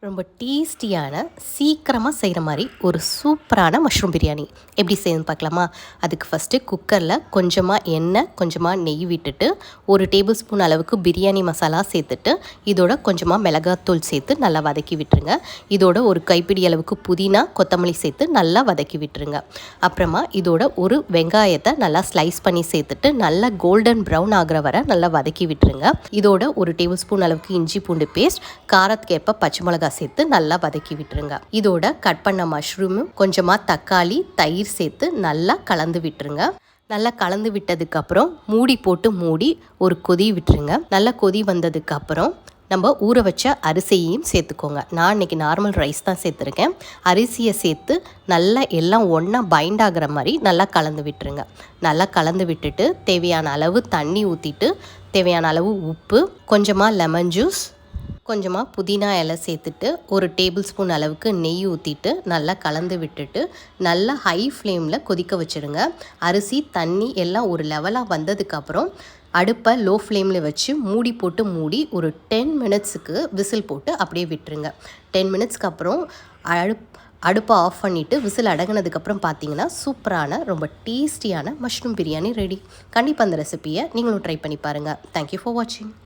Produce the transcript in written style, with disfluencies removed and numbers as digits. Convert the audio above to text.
ரொம்ப டேஸ்டியான சீக்கிரமாக செய்கிற மாதிரி ஒரு சூப்பரான மஷ்ரூம் பிரியாணி எப்படி செய்யணும்னு பார்க்கலாமா? அதுக்கு ஃபஸ்ட்டு குக்கரில் கொஞ்சமாக எண்ணெய் கொஞ்சமாக நெய் விட்டுட்டு 1 டேபிள் ஸ்பூன் அளவுக்கு பிரியாணி மசாலா சேர்த்துட்டு இதோட கொஞ்சமாக மிளகாத்தூள் சேர்த்து நல்லா வதக்கி விட்டுருங்க. இதோட ஒரு கைப்பிடி அளவுக்கு புதினா கொத்தமல்லி சேர்த்து நல்லா வதக்கி விட்டுருங்க. அப்புறமா இதோட ஒரு வெங்காயத்தை நல்லா ஸ்லைஸ் பண்ணி சேர்த்துட்டு நல்லா கோல்டன் ப்ரௌன் ஆகிற வரை நல்லா வதக்கி விட்டுருங்க. இதோட 1 டேபிள் ஸ்பூன் அளவுக்கு இஞ்சி பூண்டு பேஸ்ட், காரத்துக்கேற்ப பச்சை மிளகாய் சேர்த்து நல்லா வதக்கி விட்டுருங்க. இதோட கட் பண்ண மஷ்ரூமும் கொஞ்சமாக தக்காளி தயிர் சேர்த்து நல்லா கலந்து விட்டுருங்க. நல்லா கலந்து விட்டதுக்கு அப்புறம் மூடி ஒரு கொதி விட்டுருங்க. நல்லா கொதி வந்ததுக்கு அப்புறம் நம்ம ஊற வச்ச அரிசியையும் சேர்த்துக்கோங்க. நான் இன்றைக்கி நார்மல் ரைஸ் தான் சேர்த்துருக்கேன். அரிசியை சேர்த்து நல்லா எல்லாம் ஒன்றா பைண்ட் ஆகிற மாதிரி நல்லா கலந்து விட்டுருங்க. நல்லா கலந்து விட்டுட்டு தேவையான அளவு தண்ணி ஊற்றிட்டு தேவையான அளவு உப்பு, கொஞ்சமாக லெமன் ஜூஸ், கொஞ்சமாக புதினா இலை சேர்த்துட்டு 1 டேபிள் ஸ்பூன் அளவுக்கு நெய் ஊற்றிட்டு நல்லா கலந்து விட்டுட்டு நல்லா ஹை ஃப்ளேமில் கொதிக்க வச்சுடுங்க. அரிசி தண்ணி எல்லாம் ஒரு லெவலாக வந்ததுக்கப்புறம் அடுப்பை லோ ஃப்ளேமில் வச்சு மூடி ஒரு 10 மினிட்ஸுக்கு விசில் போட்டு அப்படியே விட்டுருங்க. 10 மினிட்ஸ்க்கு அப்புறம் அடுப்பை ஆஃப் பண்ணிவிட்டு விசில் அடங்கினதுக்கப்புறம் பார்த்தீங்கன்னா சூப்பரான ரொம்ப டேஸ்டியான மஷ்ரூம் பிரியாணி ரெடி. கண்டிப்பாக அந்த ரெசிபியை நீங்களும் ட்ரை பண்ணி பாருங்கள். தேங்க்யூ ஃபார் வாட்சிங்.